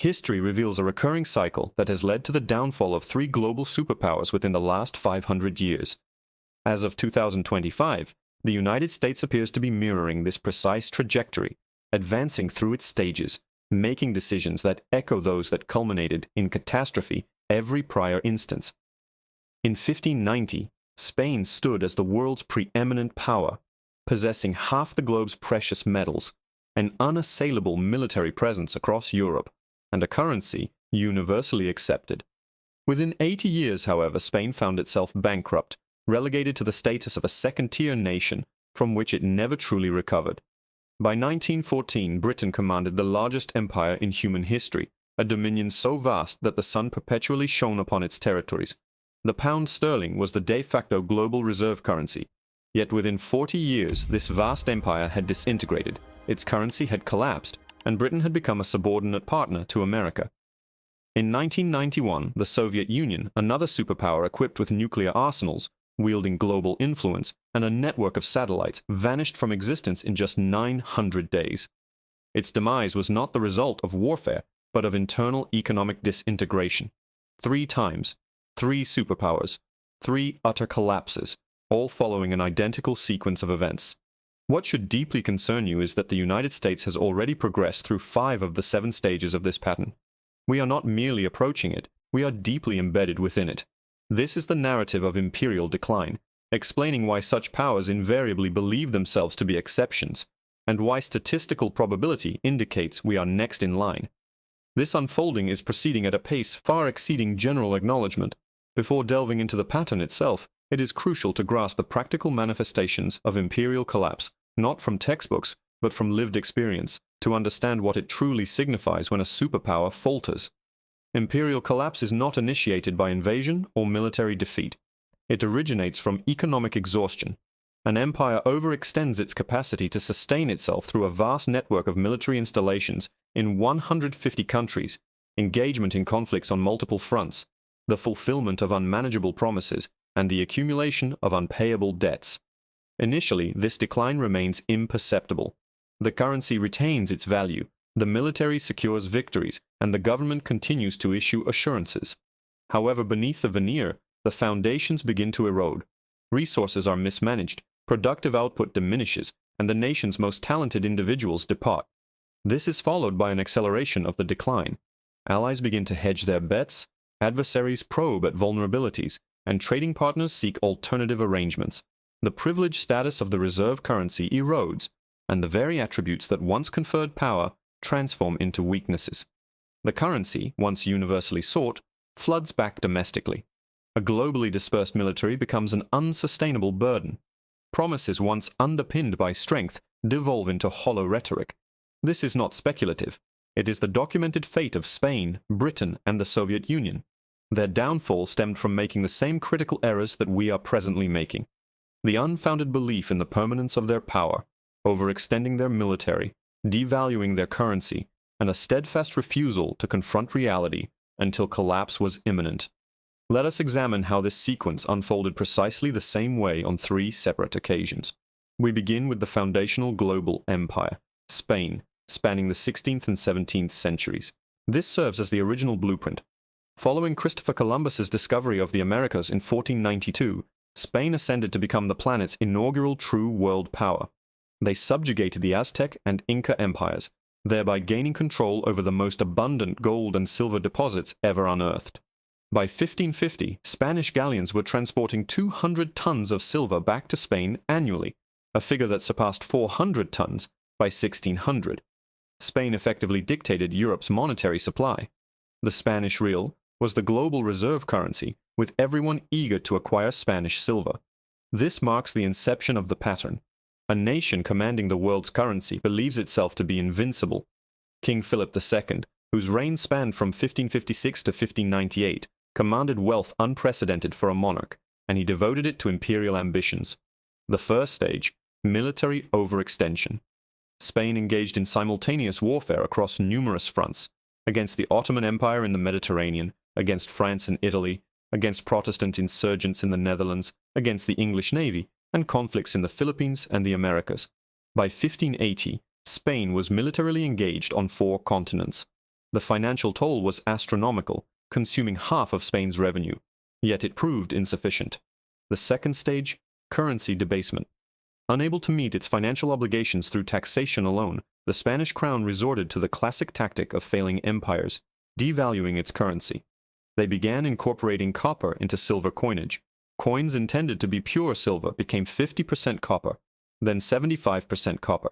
History reveals a recurring cycle that has led to the downfall of three global superpowers within the last 500 years. As of 2025, the United States appears to be mirroring this precise trajectory, advancing through its stages, making decisions that echo those that culminated in catastrophe every prior instance. In 1590, Spain stood as the world's preeminent power, possessing half the globe's precious metals, an unassailable military presence across Europe, and a currency universally accepted. Within 80 years, however, Spain found itself bankrupt, relegated to the status of a second-tier nation from which it never truly recovered. By 1914, Britain commanded the largest empire in human history, a dominion so vast that the sun perpetually shone upon its territories. The pound sterling was the de facto global reserve currency. Yet within 40 years, this vast empire had disintegrated, its currency had collapsed, and Britain had become a subordinate partner to America. In 1991, the Soviet Union, another superpower equipped with nuclear arsenals, wielding global influence, and a network of satellites, vanished from existence in just 900 days. Its demise was not the result of warfare, but of internal economic disintegration. 3 times, 3 superpowers, 3 utter collapses, all following an identical sequence of events. What should deeply concern you is that the United States has already progressed through 5 of the 7 stages of this pattern. We are not merely approaching it, we are deeply embedded within it. This is the narrative of imperial decline, explaining why such powers invariably believe themselves to be exceptions, and why statistical probability indicates we are next in line. This unfolding is proceeding at a pace far exceeding general acknowledgement. Before delving into the pattern itself, it is crucial to grasp the practical manifestations of imperial collapse, not from textbooks, but from lived experience, to understand what it truly signifies when a superpower falters. Imperial collapse is not initiated by invasion or military defeat. It originates from economic exhaustion. An empire overextends its capacity to sustain itself through a vast network of military installations in 150 countries, engagement in conflicts on multiple fronts, the fulfillment of unmanageable promises, and the accumulation of unpayable debts. Initially, this decline remains imperceptible. The currency retains its value, the military secures victories, and the government continues to issue assurances. However, beneath the veneer, the foundations begin to erode. Resources are mismanaged, productive output diminishes, and the nation's most talented individuals depart. This is followed by an acceleration of the decline. Allies begin to hedge their bets, adversaries probe at vulnerabilities, and trading partners seek alternative arrangements. The privileged status of the reserve currency erodes, and the very attributes that once conferred power transform into weaknesses. The currency, once universally sought, floods back domestically. A globally dispersed military becomes an unsustainable burden. Promises once underpinned by strength devolve into hollow rhetoric. This is not speculative. It is the documented fate of Spain, Britain, and the Soviet Union. Their downfall stemmed from making the same critical errors that we are presently making. The unfounded belief in the permanence of their power, overextending their military, devaluing their currency, and a steadfast refusal to confront reality until collapse was imminent. Let us examine how this sequence unfolded precisely the same way on 3 separate occasions. We begin with the foundational global empire, Spain, spanning the 16th and 17th centuries. This serves as the original blueprint. Following Christopher Columbus's discovery of the Americas in 1492, Spain ascended to become the planet's inaugural true world power. They subjugated the Aztec and Inca empires, thereby gaining control over the most abundant gold and silver deposits ever unearthed. By 1550, Spanish galleons were transporting 200 tons of silver back to Spain annually, a figure that surpassed 400 tons by 1600. Spain effectively dictated Europe's monetary supply. The Spanish real was the global reserve currency, with everyone eager to acquire Spanish silver. This marks the inception of the pattern. A nation commanding the world's currency believes itself to be invincible. King Philip II, whose reign spanned from 1556 to 1598, commanded wealth unprecedented for a monarch, and he devoted it to imperial ambitions. The first stage, military overextension. Spain engaged in simultaneous warfare across numerous fronts, against the Ottoman Empire in the Mediterranean, against France and Italy, against Protestant insurgents in the Netherlands, against the English Navy, and conflicts in the Philippines and the Americas. By 1580, Spain was militarily engaged on 4 continents. The financial toll was astronomical, consuming half of Spain's revenue, yet it proved insufficient. The second stage, currency debasement. Unable to meet its financial obligations through taxation alone, the Spanish crown resorted to the classic tactic of failing empires, devaluing its currency. They began incorporating copper into silver coinage. Coins intended to be pure silver became 50% copper, then 75% copper.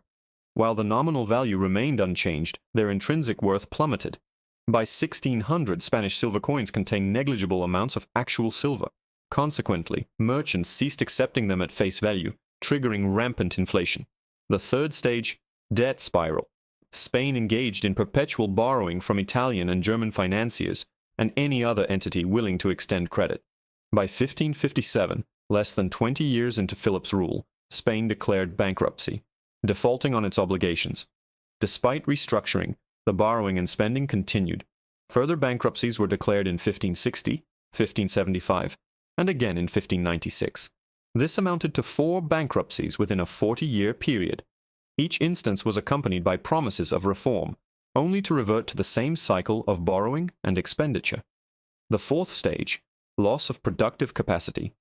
While the nominal value remained unchanged, their intrinsic worth plummeted. By 1600, Spanish silver coins contained negligible amounts of actual silver. Consequently, merchants ceased accepting them at face value, triggering rampant inflation. The third stage, debt spiral. Spain engaged in perpetual borrowing from Italian and German financiers and any other entity willing to extend credit. By 1557, less than 20 years into Philip's rule, Spain declared bankruptcy, defaulting on its obligations. Despite restructuring, the borrowing and spending continued. Further bankruptcies were declared in 1560, 1575, and again in 1596. This amounted to 4 bankruptcies within a 40-year period. Each instance was accompanied by promises of reform, only to revert to the same cycle of borrowing and expenditure. The fourth stage, loss of productive capacity.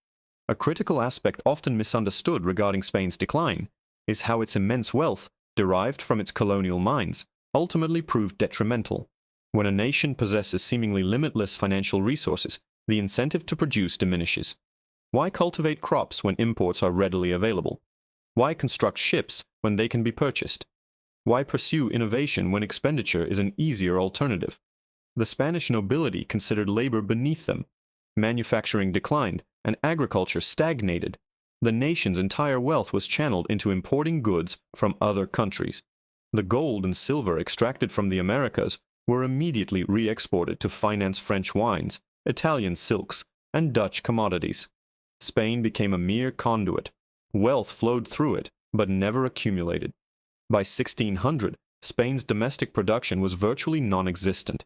A critical aspect often misunderstood regarding Spain's decline is how its immense wealth, derived from its colonial mines, ultimately proved detrimental. When a nation possesses seemingly limitless financial resources, the incentive to produce diminishes. Why cultivate crops when imports are readily available? Why construct ships when they can be purchased? Why pursue innovation when expenditure is an easier alternative? The Spanish nobility considered labor beneath them. Manufacturing declined, and agriculture stagnated. The nation's entire wealth was channeled into importing goods from other countries. The gold and silver extracted from the Americas were immediately re-exported to finance French wines, Italian silks, and Dutch commodities. Spain became a mere conduit. Wealth flowed through it, but never accumulated. By 1600, Spain's domestic production was virtually non-existent.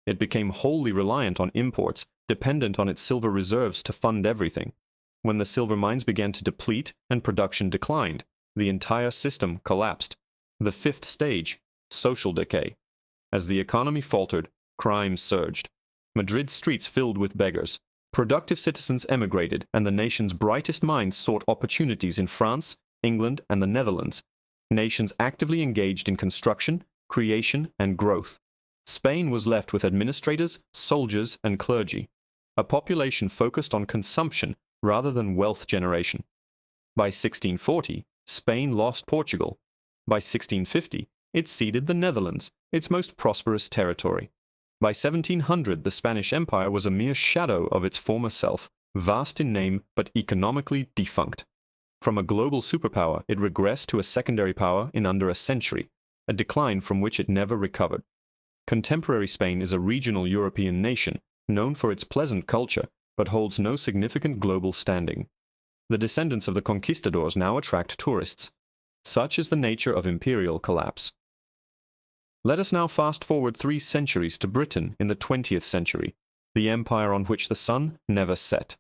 It became wholly reliant on imports, dependent on its silver reserves to fund everything. When the silver mines began to deplete and production declined, the entire system collapsed. The fifth stage, social decay. As the economy faltered, crime surged. Madrid's streets filled with beggars. Productive citizens emigrated, and the nation's brightest minds sought opportunities in France, England, and the Netherlands. Nations actively engaged in construction, creation, and growth. Spain was left with administrators, soldiers, and clergy, a population focused on consumption rather than wealth generation. By 1640, Spain lost Portugal. By 1650, it ceded the Netherlands, its most prosperous territory. By 1700, the Spanish Empire was a mere shadow of its former self, vast in name but economically defunct. From a global superpower, it regressed to a secondary power in under a century, a decline from which it never recovered. Contemporary Spain is a regional European nation, known for its pleasant culture, but holds no significant global standing. The descendants of the conquistadors now attract tourists. Such is the nature of imperial collapse. Let us now fast forward 3 centuries to Britain in the 20th century, the empire on which the sun never set.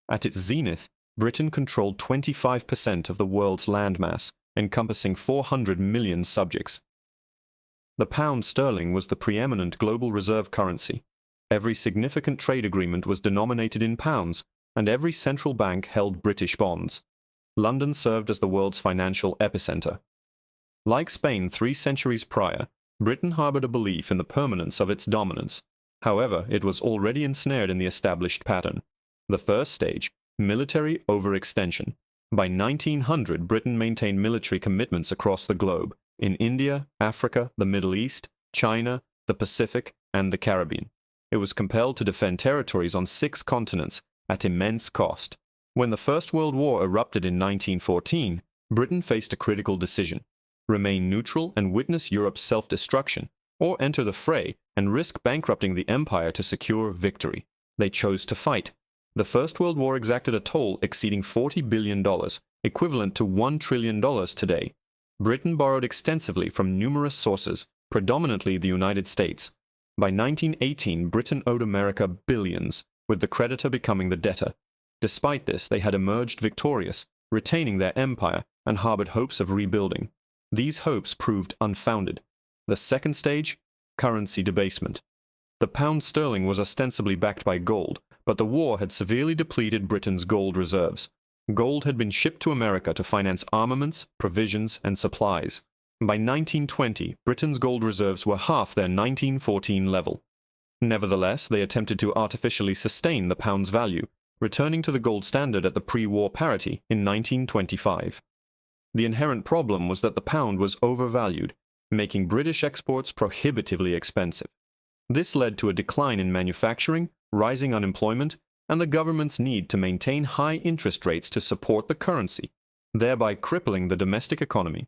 At its zenith, Britain controlled 25% of the world's landmass, encompassing 400 million subjects. The pound sterling was the preeminent global reserve currency. Every significant trade agreement was denominated in pounds, and every central bank held British bonds. London served as the world's financial epicenter. Like Spain 3 centuries prior, Britain harbored a belief in the permanence of its dominance. However, it was already ensnared in the established pattern. The first stage, military overextension. By 1900, Britain maintained military commitments across the globe, in India, Africa, the Middle East, China, the Pacific, and the Caribbean. It was compelled to defend territories on 6 continents at immense cost. When the First World War erupted in 1914, Britain faced a critical decision: remain neutral and witness Europe's self-destruction, or enter the fray and risk bankrupting the empire to secure victory. They chose to fight. The First World War exacted a toll exceeding $40 billion, equivalent to $1 trillion today. Britain borrowed extensively from numerous sources, predominantly the United States. By 1918, Britain owed America billions, with the creditor becoming the debtor. Despite this, they had emerged victorious, retaining their empire, and harbored hopes of rebuilding. These hopes proved unfounded. The second stage, Currency debasement. The pound sterling was ostensibly backed by gold, but the war had severely depleted Britain's gold reserves. Gold had been shipped to America to finance armaments, provisions, and supplies. By 1920, Britain's gold reserves were half their 1914 level. Nevertheless, they attempted to artificially sustain the pound's value, returning to the gold standard at the pre-war parity in 1925. The inherent problem was that the pound was overvalued, making British exports prohibitively expensive. This led to a decline in manufacturing, rising unemployment, and the government's need to maintain high interest rates to support the currency, thereby crippling the domestic economy.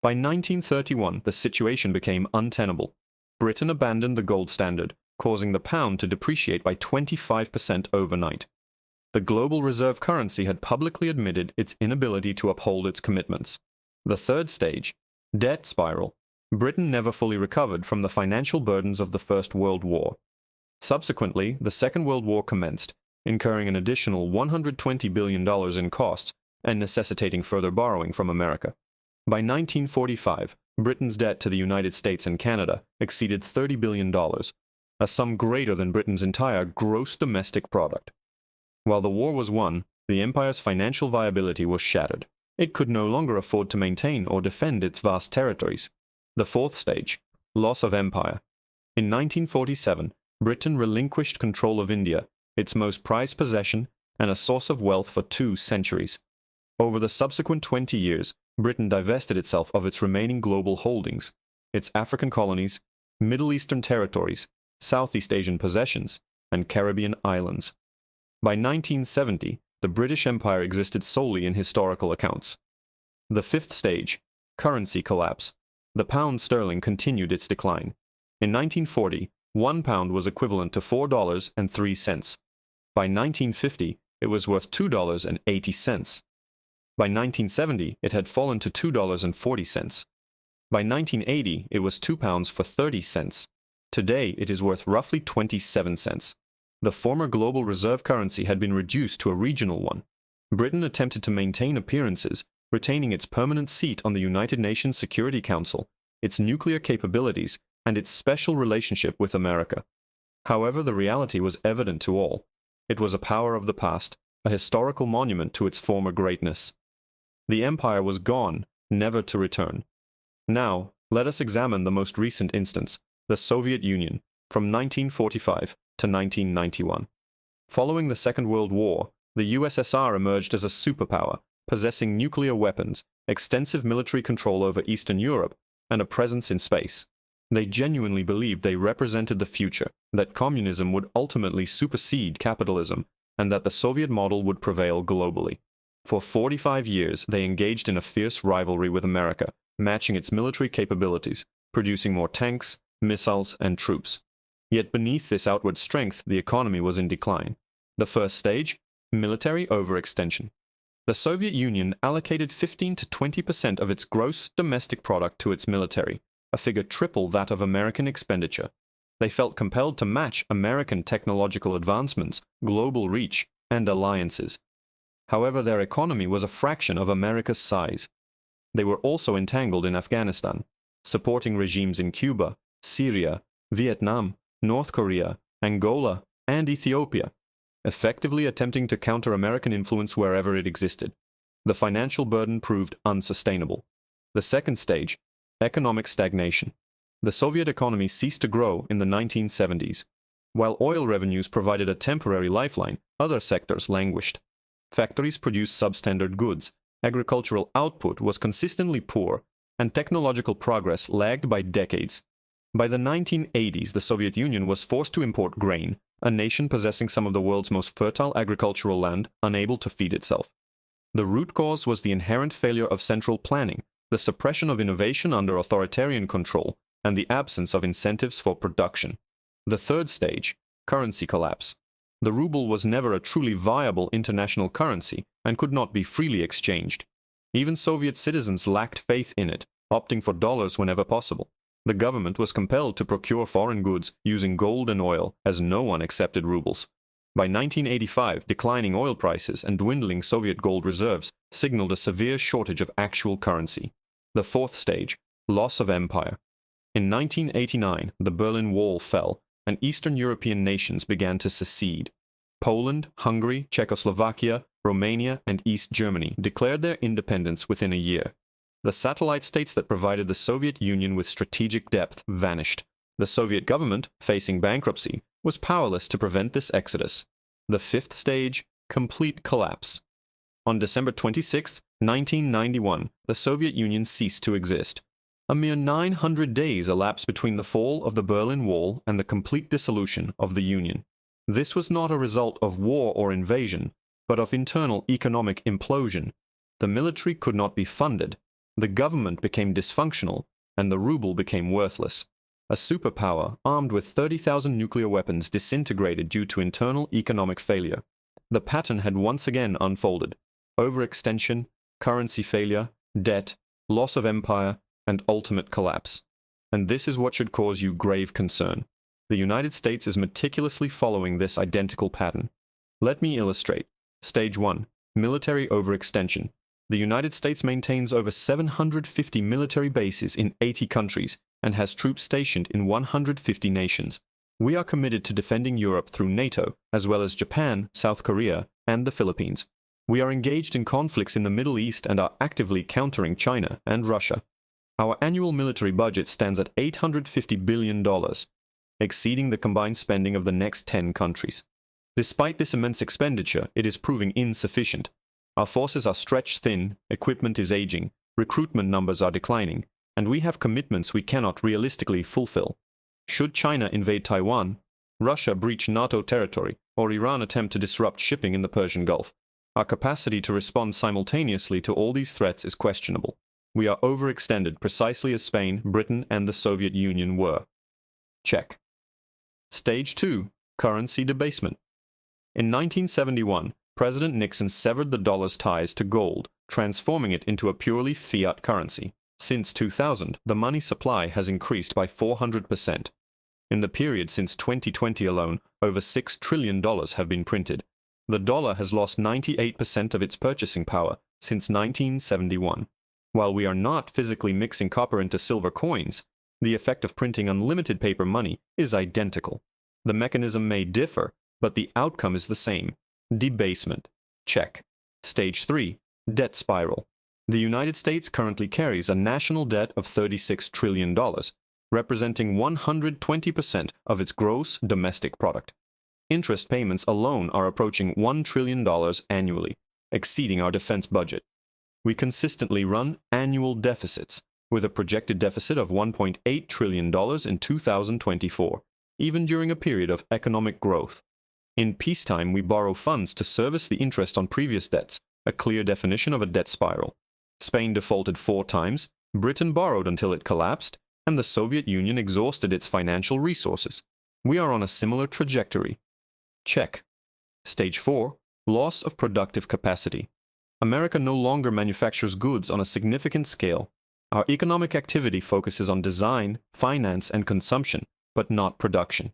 By 1931, the situation became untenable. Britain abandoned the gold standard, causing the pound to depreciate by 25% overnight. The global reserve currency had publicly admitted its inability to uphold its commitments. The third stage, debt spiral. Britain never fully recovered from the financial burdens of the First World War. Subsequently, the Second World War commenced, incurring an additional $120 billion in costs and necessitating further borrowing from America. By 1945, Britain's debt to the United States and Canada exceeded $30 billion, a sum greater than Britain's entire gross domestic product. While the war was won, the empire's financial viability was shattered. It could no longer afford to maintain or defend its vast territories. The fourth stage, loss of empire. In 1947, Britain relinquished control of India, its most prized possession and a source of wealth for 2 centuries. Over the subsequent 20 years, Britain divested itself of its remaining global holdings, its African colonies, Middle Eastern territories, Southeast Asian possessions, and Caribbean islands. By 1970, the British Empire existed solely in historical accounts. The fifth stage, currency collapse. The pound sterling continued its decline. In 1940, £1 was equivalent to $4.03. By 1950, it was worth $2.80. By 1970, it had fallen to $2.40. By 1980, it was £2 for 30 cents. Today, it is worth roughly 27 cents. The former global reserve currency had been reduced to a regional one. Britain attempted to maintain appearances, retaining its permanent seat on the United Nations Security Council, its nuclear capabilities, and its special relationship with America. However, the reality was evident to all. It was a power of the past, a historical monument to its former greatness. The empire was gone, never to return. Now, let us examine the most recent instance, the Soviet Union, from 1945 to 1991. Following the Second World War, the USSR emerged as a superpower, possessing nuclear weapons, extensive military control over Eastern Europe, and a presence in space. They genuinely believed they represented the future, that communism would ultimately supersede capitalism, and that the Soviet model would prevail globally. For 45 years, they engaged in a fierce rivalry with America, matching its military capabilities, producing more tanks, missiles, and troops. Yet beneath this outward strength, the economy was in decline. The first stage, military overextension. The Soviet Union allocated 15 to 20% of its gross domestic product to its military, a figure triple that of American expenditure. They felt compelled to match American technological advancements, global reach, and alliances. However, their economy was a fraction of America's size. They were also entangled in Afghanistan, supporting regimes in Cuba, Syria, Vietnam, North Korea, Angola, and Ethiopia, effectively attempting to counter American influence wherever it existed. The financial burden proved unsustainable. The second stage, economic stagnation. The Soviet economy ceased to grow in the 1970s. While oil revenues provided a temporary lifeline, other sectors languished. Factories produced substandard goods, agricultural output was consistently poor, and technological progress lagged by decades. By the 1980s, the Soviet Union was forced to import grain, a nation possessing some of the world's most fertile agricultural land, unable to feed itself. The root cause was the inherent failure of central planning, the suppression of innovation under authoritarian control, and the absence of incentives for production. The third stage, currency collapse. The ruble was never a truly viable international currency and could not be freely exchanged. Even Soviet citizens lacked faith in it, opting for dollars whenever possible. The government was compelled to procure foreign goods using gold and oil, as no one accepted rubles. By 1985, declining oil prices and dwindling Soviet gold reserves signaled a severe shortage of actual currency. The fourth stage, loss of empire. In 1989, the Berlin Wall fell, and Eastern European nations began to secede. Poland, Hungary, Czechoslovakia, Romania, and East Germany declared their independence within a year. The satellite states that provided the Soviet Union with strategic depth vanished. The Soviet government, facing bankruptcy, was powerless to prevent this exodus. The fifth stage, complete collapse. On December 26, 1991, the Soviet Union ceased to exist. A mere 900 days elapsed between the fall of the Berlin Wall and the complete dissolution of the Union. This was not a result of war or invasion, but of internal economic implosion. The military could not be funded, the government became dysfunctional, and the ruble became worthless. A superpower armed with 30,000 nuclear weapons disintegrated due to internal economic failure. The pattern had once again unfolded: overextension, currency failure, debt, loss of empire, and ultimate collapse. And this is what should cause you grave concern. The United States is meticulously following this identical pattern. Let me illustrate. Stage 1. Military overextension. The United States maintains over 750 military bases in 80 countries and has troops stationed in 150 nations. We are committed to defending Europe through NATO, as well as Japan, South Korea, and the Philippines. We are engaged in conflicts in the Middle East and are actively countering China and Russia. Our annual military budget stands at $850 billion, exceeding the combined spending of the next 10 countries. Despite this immense expenditure, it is proving insufficient. Our forces are stretched thin, equipment is aging, recruitment numbers are declining, and we have commitments we cannot realistically fulfill. Should China invade Taiwan, Russia breach NATO territory, or Iran attempt to disrupt shipping in the Persian Gulf, our capacity to respond simultaneously to all these threats is questionable. We are overextended precisely as Spain, Britain, and the Soviet Union were. Check. Stage 2. Currency debasement. In 1971, President Nixon severed the dollar's ties to gold, transforming it into a purely fiat currency. Since 2000, the money supply has increased by 400%. In the period since 2020 alone, over $6 trillion have been printed. The dollar has lost 98% of its purchasing power since 1971. While we are not physically mixing copper into silver coins, the effect of printing unlimited paper money is identical. The mechanism may differ, but the outcome is the same. Debasement. Check. Stage 3. Debt spiral. The United States currently carries a national debt of $36 trillion, representing 120% of its gross domestic product. Interest payments alone are approaching $1 trillion annually, exceeding our defense budget. We consistently run annual deficits, with a projected deficit of $1.8 trillion in 2024, even during a period of economic growth. In peacetime, we borrow funds to service the interest on previous debts, a clear definition of a debt spiral. Spain defaulted 4 times, Britain borrowed until it collapsed, and the Soviet Union exhausted its financial resources. We are on a similar trajectory. Check. Stage 4. Loss of productive capacity. America no longer manufactures goods on a significant scale. Our economic activity focuses on design, finance, and consumption, but not production.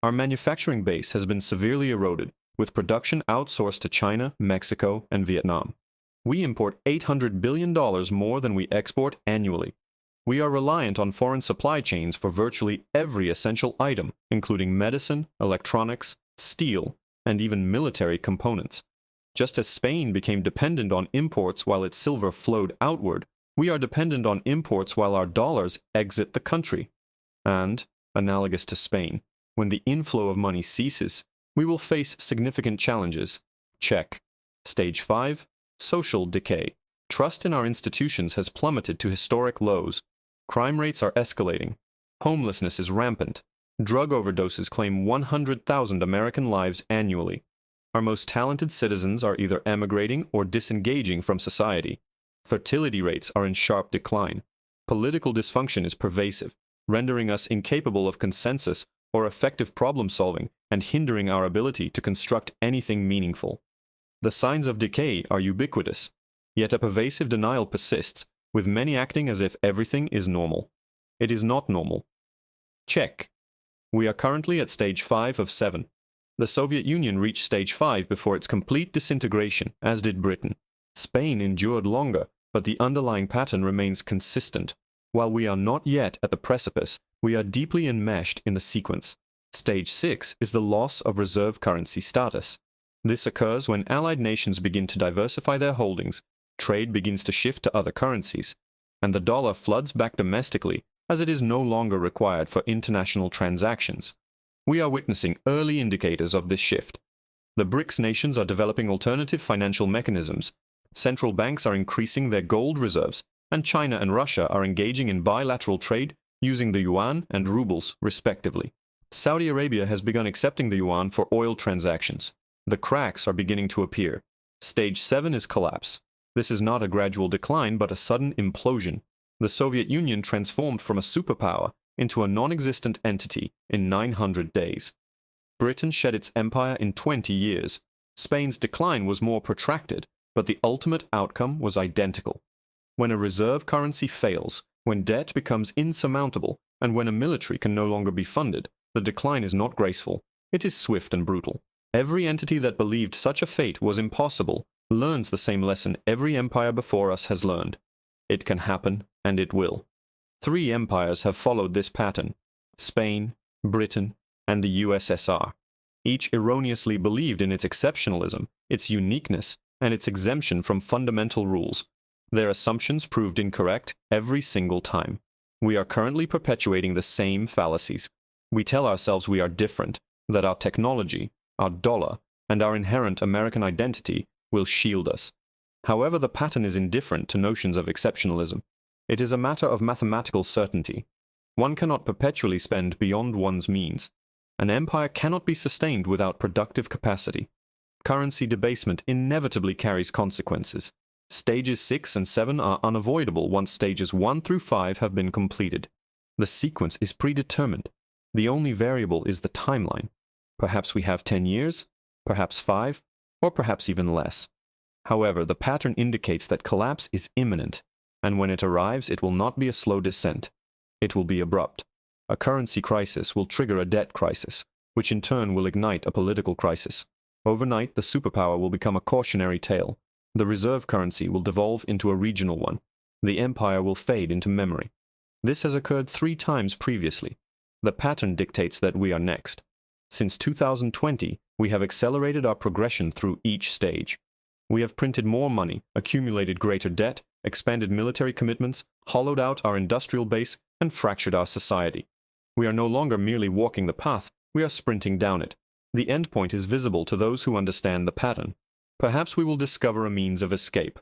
Our manufacturing base has been severely eroded, with production outsourced to China, Mexico, and Vietnam. We import $800 billion more than we export annually. We are reliant on foreign supply chains for virtually every essential item, including medicine, electronics, steel, and even military components. Just as Spain became dependent on imports while its silver flowed outward, we are dependent on imports while our dollars exit the country. And, analogous to Spain, when the inflow of money ceases, we will face significant challenges. Check. Stage 5. Social decay. Trust in our institutions has plummeted to historic lows. Crime rates are escalating. Homelessness is rampant. Drug overdoses claim 100,000 American lives annually. Our most talented citizens are either emigrating or disengaging from society. Fertility rates are in sharp decline. Political dysfunction is pervasive, rendering us incapable of consensus or effective problem solving and hindering our ability to construct anything meaningful. The signs of decay are ubiquitous, yet a pervasive denial persists, with many acting as if everything is normal. It is not normal. Check. We are currently at stage 5 of 7. The Soviet Union reached stage 5 before its complete disintegration, as did Britain. Spain endured longer, but the underlying pattern remains consistent. While we are not yet at the precipice, we are deeply enmeshed in the sequence. Stage 6 is the loss of reserve currency status. This occurs when allied nations begin to diversify their holdings, trade begins to shift to other currencies, and the dollar floods back domestically as it is no longer required for international transactions. We are witnessing early indicators of this shift. The BRICS nations are developing alternative financial mechanisms. Central banks are increasing their gold reserves, and China and Russia are engaging in bilateral trade using the yuan and rubles, respectively. Saudi Arabia has begun accepting the yuan for oil transactions. The cracks are beginning to appear. Stage 7 is collapse. This is not a gradual decline, but a sudden implosion. The Soviet Union transformed from a superpower into a non-existent entity in 900 days. Britain shed its empire in 20 years. Spain's decline was more protracted, but the ultimate outcome was identical. When a reserve currency fails, when debt becomes insurmountable, and when a military can no longer be funded, the decline is not graceful. It is swift and brutal. Every entity that believed such a fate was impossible learns the same lesson every empire before us has learned. It can happen, and it will. 3 empires have followed this pattern: Spain, Britain, and the USSR. Each erroneously believed in its exceptionalism, its uniqueness, and its exemption from fundamental rules. Their assumptions proved incorrect every single time. We are currently perpetuating the same fallacies. We tell ourselves we are different, that our technology, our dollar, and our inherent American identity will shield us. However, the pattern is indifferent to notions of exceptionalism. It is a matter of mathematical certainty. One cannot perpetually spend beyond one's means. An empire cannot be sustained without productive capacity. Currency debasement inevitably carries consequences. Stages 6 and 7 are unavoidable once stages 1 through 5 have been completed. The sequence is predetermined. The only variable is the timeline. Perhaps we have 10 years, perhaps 5, or perhaps even less. However, the pattern indicates that collapse is imminent, and when it arrives, it will not be a slow descent. It will be abrupt. A currency crisis will trigger a debt crisis, which in turn will ignite a political crisis. Overnight, the superpower will become a cautionary tale. The reserve currency will devolve into a regional one. The empire will fade into memory. This has occurred 3 times previously. The pattern dictates that we are next. Since 2020, we have accelerated our progression through each stage. We have printed more money, accumulated greater debt, expanded military commitments, hollowed out our industrial base, and fractured our society. We are no longer merely walking the path, we are sprinting down it. The endpoint is visible to those who understand the pattern. Perhaps we will discover a means of escape.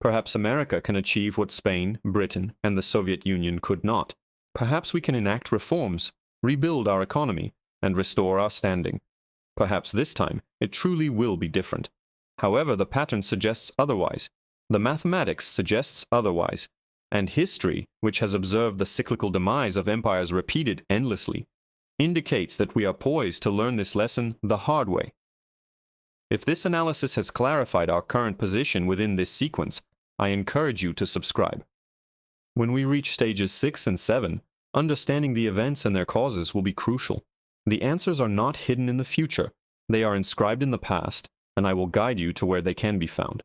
Perhaps America can achieve what Spain, Britain, and the Soviet Union could not. Perhaps we can enact reforms, rebuild our economy, and restore our standing. Perhaps this time it truly will be different. However, the pattern suggests otherwise. The mathematics suggests otherwise. And history, which has observed the cyclical demise of empires repeated endlessly, indicates that we are poised to learn this lesson the hard way. If this analysis has clarified our current position within this sequence, I encourage you to subscribe. When we reach stages 6 and 7, understanding the events and their causes will be crucial. The answers are not hidden in the future, they are inscribed in the past, and I will guide you to where they can be found.